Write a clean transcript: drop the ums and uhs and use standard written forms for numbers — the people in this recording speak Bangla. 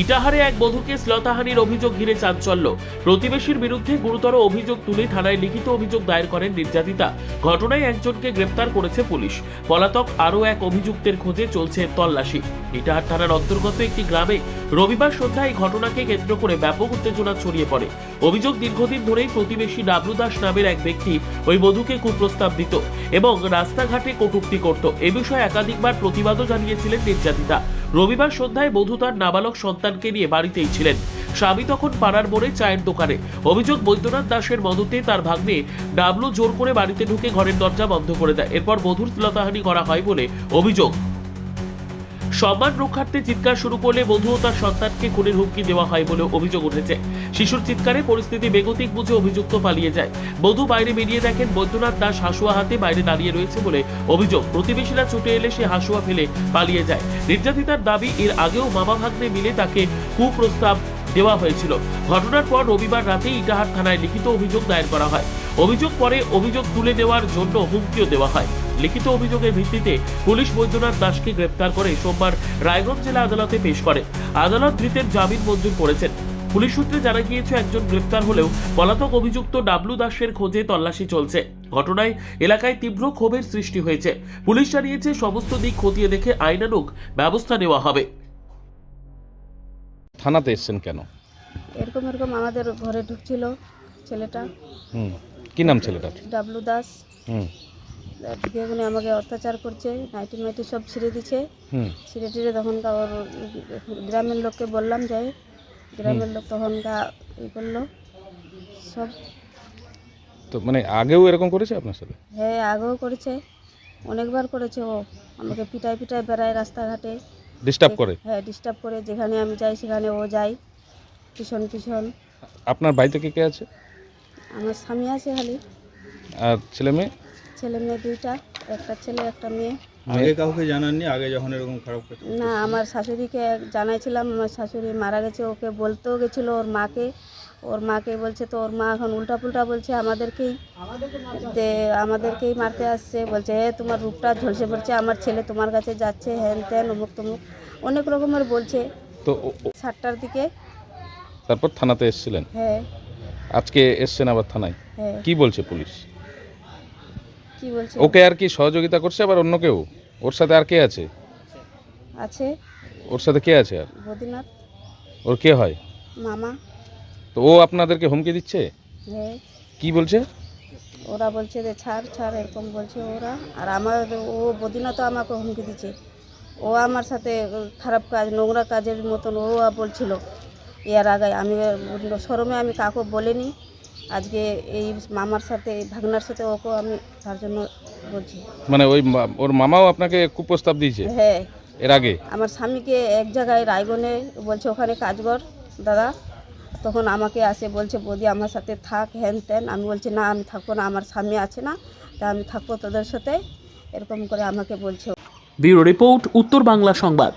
ইটাহারে এক বধূকে শ্লীলতাহানির অভিযোগ ঘিরে চাঞ্চল্য। প্রতিবেশীর বিরুদ্ধে গুরুতর অভিযোগ তুলে থানায় লিখিত অভিযোগ দায়ের করেন নির্যাতিতা। ঘটনায় একজনকে গ্রেপ্তার করেছে পুলিশ। পলাতক আরও এক অভিযুক্তের খোঁজে চলছে তল্লাশি। ইটাহার থানার অন্তর্গত একটি গ্রামে রবিবার সন্ধ্যায় এই ঘটনাকে কেন্দ্র করে ব্যাপক উত্তেজনা ছড়িয়ে পড়ে। অভিযোগ, দীর্ঘদিন ধরেই প্রতিবেশী ডাবলু দাস নামের এক ব্যক্তি ওই বধূকে কুপ্রস্তাব দিত এবং রাস্তাঘাটে কটূক্তি করত। এ বিষয়ে একাধিকবার প্রতিবাদও জানিয়েছিলেন নির্যাতিতা। রবিবার সন্ধ্যায় বধূ তার নাবালক সন্তানকে নিয়ে বাড়িতেই ছিলেন। স্বামী তখন পাড়ার মোড়ে চায়ের দোকানে। অভিযোগ, বৈদ্যনাথ দাসের মদতে তার ভাগ্নে ডাবলু জোর করে বাড়িতে ঢুকে ঘরের দরজা বন্ধ করে দেয়। এরপর বধূর শ্লীলতাহানি করা হয় বলে অভিযোগ। সম্মান রক্ষার্থে চিৎকার শুরু করলে বধূ ও তার সন্তানকে খুনের হুমকি দেওয়া হয় বলে অভিযোগ উঠেছে। শিশুর চিৎকারে পরিস্থিতি বেগতিক বুঝে অভিযুক্ত পালিয়ে যায়। বধূ বাইরে বেরিয়ে দেখেন বৈদ্যনাথ দাস হাসুয়া হাতে বাইরে দাঁড়িয়ে রয়েছে বলে অভিযোগ। প্রতিবেশীরা ছুটে এলে সে হাসুয়া ফেলে পালিয়ে যায়। নির্যাতিতার দাবি, এর আগেও মামা ভাগ্নে মিলে তাকে কুপ্রস্তাব দেওয়া হয়েছিল। ঘটনার পর রবিবার রাতে ইটাহার থানায় লিখিত অভিযোগ দায়ের করা হয়। অভিযোগ পরে অভিযোগ তুলে নেওয়ার জন্য হুমকিও দেওয়া হয়। লিখিত অভিযোগের ভিত্তিতে পুলিশ বৈদ্যনাথ দাসকে গ্রেপ্তার করে সোমবার রায়গঞ্জ জেলা আদালতে পেশ করে। আদালত ধৃতের জামিন মঞ্জুর করেছেন। পুলিশ সূত্রে জানা গিয়েছে, একজন গ্রেপ্তার হলেও পলাতক অভিযুক্ত ডাবলু দাসের খোঁজে তল্লাশি চলছে। ঘটনায় এলাকায় তীব্র ক্ষোভের সৃষ্টি হয়েছে। পুলিশ জানিয়েছে, সমস্ত দিক খতিয়ে দেখে আইনানুগ ব্যবস্থা নেওয়া হবে। থানাতে এসেছেন কেন? এরকম আমাদের ঘরে ঢুকছিল ছেলেটা। কি নাম ছেলেটার? ডাবলু দাস। হুম বেগুনে আমাকে অত্যাচার করছে, নাইটি মাইটি সব ছিঁড়ে দিচ্ছে। ছিঁড়ে টিড়ে তখন ওর গ্রামের লোককে বললাম, যাই গ্রামের লোক তখন ই করলো সব। তো মানে আগেও এরকম করেছে আপনার সাথে? হ্যাঁ, আগেও করেছে, অনেকবার করেছে। ও আমাকে পিটায় পিটায় বেড়ায় রাস্তাঘাটে, ডিস্টার্ব করে। হ্যাঁ, ডিস্টার্ব করে। যেখানে আমি যাই সেখানে ও যায় পিছন পিছন। আপনার বাড়িতে কে কে আছে? আমার স্বামী আছে খালি, আর ছেলে মেয়ে? ছেলে মেয়ে দুইটা, একটা ছেলে একটা মেয়ে। আগে কাউকে জানাননি? আগে যখন এরকম খারাপ কাজ? না, আমার শাশুড়িকে জানাইছিলাম। আমার শাশুড়ি মারা গেছে, ওকে বলতেও গেছিলো ওর মাকে বলছে। তো ওর মা এখন উল্টাপুল্টা বলছে আমাদেরকেই মারতে আসছে। বলছে, তোমার রূপটা ঝলসে পড়ছে, আমার ছেলে তোমার কাছে যাচ্ছে, হ্যান ত্যান অমুক তমুক অনেক রকমের বলছে। তো 7টার দিকে। তারপর থানাতে এসেছিলেন? হ্যাঁ। আজকে এসছেন আবার থানায়? হ্যাঁ। কি বলছে পুলিশ? কি বলছে? ওকে আর কি সহযোগিতা করছে আবার অন্য কেউ? ওর সাথে আর কে আছে? ওর সাথে কে আছে আর? বদিনাথ। ওর কে হয়? মামা। তো ও আপনাদেরকে হুমকি দিচ্ছে? হ্যাঁ। কি বলছে? ওরা বলছে যে ছাড় এরকম বলছে ওরা। আর ও বদিনাথ আমাকে হুমকি দিচ্ছে। ও আমার সাথে খারাপ কাজ, নোংরা কাজের মতন ও বলছিল এর আগে। আমি শরমে আমি কাউকে বলিনি। আজকে এই মামার সাথে, ভাগনার সাথে ওকে আমি তার জন্য বলছি। মানে ওর মামাও আপনাকে কুপ্রস্তাব দিয়েছে? হ্যাঁ, এর আগে? আমার স্বামীকে এক জায়গায় রায়গঞ্জে বলছে ওখানে কাজ কর দাদা। তখন আমাকে আসে বলছে, বৌদি আমার সাথে থাক, হ্যান ত্যান। আমি বলছি, না আমি থাকবো না, আমার স্বামী আছে না, তা আমি থাকবো তোদের সাথে, এরকম করে আমাকে বলছে। ব্যুরো রিপোর্ট, উত্তর বাংলা সংবাদ।